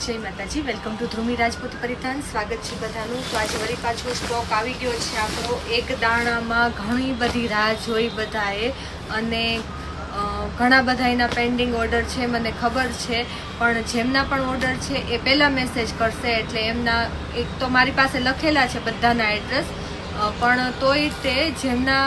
જય માતાજી, welcome to ધ્રુમી Rajput પરિધાન. સ્વાગત છે બધાનું. તો આજે વળી પાછો સ્ટોક આવી ગયો છે આપણો. એક દાણામાં ઘણી બધી રાહ જોઈ બધાએ અને ઘણા બધા એના પેન્ડિંગ ઓર્ડર છે, મને ખબર છે. પણ જેમના પણ ઓર્ડર છે એ પહેલાં મેસેજ કરશે, એટલે એમના એક તો મારી પાસે લખેલા છે બધાના એડ્રેસ, પણ તોય તે જેમના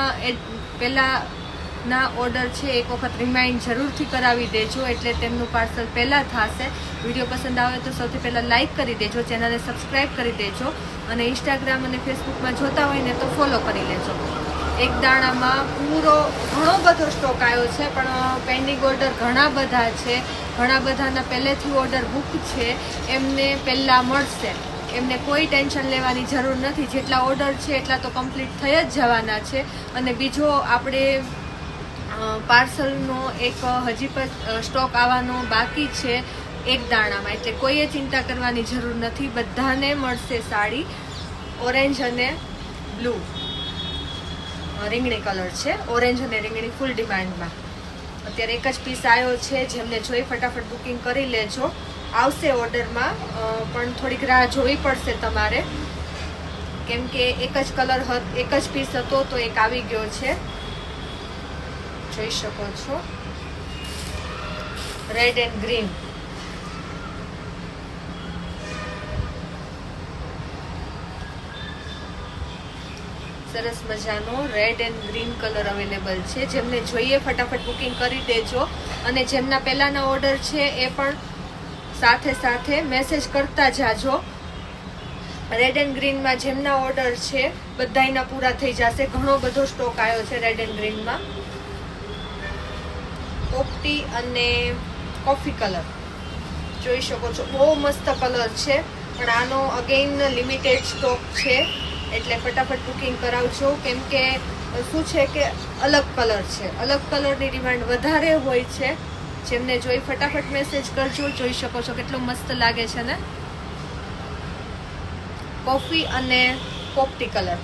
પહેલાંના ઓર્ડર છે એક વખત રિમાઇન્ડ જરૂરથી કરાવી દેજો, એટલે તેમનું પાર્સલ પહેલાં થશે. વિડીયો પસંદ આવે તો સૌથી પહેલાં લાઇક કરી દેજો, ચેનલને સબસ્ક્રાઈબ કરી દેજો અને ઇન્સ્ટાગ્રામ અને ફેસબુકમાં જોતા હોય ને તો ફોલો કરી લેજો. એક દાણામાં પૂરો ઘણો બધો સ્ટોક આવ્યો છે, પણ પેન્ડિંગ ઓર્ડર ઘણા બધા છે. ઘણા બધાના પહેલેથી ઓર્ડર બુક છે, એમને પહેલાં મળશે. એમને કોઈ ટેન્શન લેવાની જરૂર નથી. જેટલા ઓર્ડર છે એટલા તો કમ્પ્લીટ થઈ જ જવાના છે. અને બીજો આપણે પાર્સલનો એક હજી પણ સ્ટોક આવવાનો બાકી છે એક દાણામાં, એટલે કોઈએ ચિંતા કરવાની જરૂર નથી. બધાને મળશે સાડી. ઓરેન્જ અને બ્લુ રીંગણી કલર છે. ઓરેન્જ અને રીંગણી ફૂલ ડિમાન્ડમાં. અત્યારે એક જ પીસ આવ્યો છે. જેમને જોઈ ફટાફટ બુકિંગ કરી લેજો. આવશે ઓર્ડરમાં, પણ થોડીક રાહ જોવી પડશે તમારે, કેમ કે એક જ કલર એક જ પીસ હતો તો એક આવી ગયો છે. જોઈ શકો છો, રેડ એન્ડ ગ્રીન. સરસ મજાનો red and green colour available છે. જેમને જોઈએ ફટાફટ બુકિંગ કરી દેજો. અને જેમના પહેલાના ઓર્ડર છે એ પણ સાથે સાથે મેસેજ કરતા જાજો. રેડ એન્ડ ગ્રીનમાં જેમના ઓર્ડર છે બધાયના પૂરા થઈ જશે. ઘણો બધો સ્ટોક આવ્યો છે રેડ એન્ડ ગ્રીનમાં. પોપટી અને કોફી કલર જોઈ શકો છો, બહુ મસ્ત કલર છે, પણ આનો અગેઇન લિમિટેડ સ્ટોક છે, એટલે ફટાફટ બુકિંગ કરાવજો. કેમ કે શું છે કે અલગ કલર છે, અલગ કલરની ડિમાન્ડ વધારે હોય છે. જેમને જોઈ ફટાફટ મેસેજ કરજો. જોઈ શકો છો કેટલો મસ્ત લાગે છે ને, કોફી અને પોપટી કલર.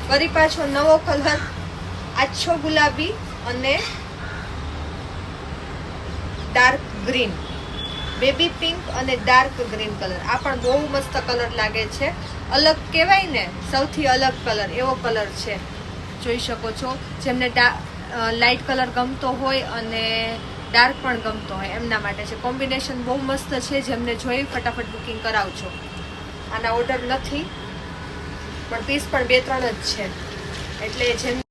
ફરી પાછો નવો કલર, આછો ગુલાબી અને ડાર્ક ગ્રીન, બેબી પિંક અને ડાર્ક ગ્રીન કલર. આ પણ બહુ મસ્ત કલર લાગે છે. અલગ કહેવાય ને, સૌથી અલગ કલર એવો કલર છે. જોઈ શકો છો, જેમને લાઇટ કલર ગમતો હોય અને ડાર્ક પણ ગમતો હોય એમના માટે છે. કોમ્બિનેશન બહુ મસ્ત છે. જેમને જોઈ ફટાફટ બુકિંગ કરાવજો. આના ઓર્ડર નથી, પણ પીસ પણ 2-3 જ છે, એટલે જેમ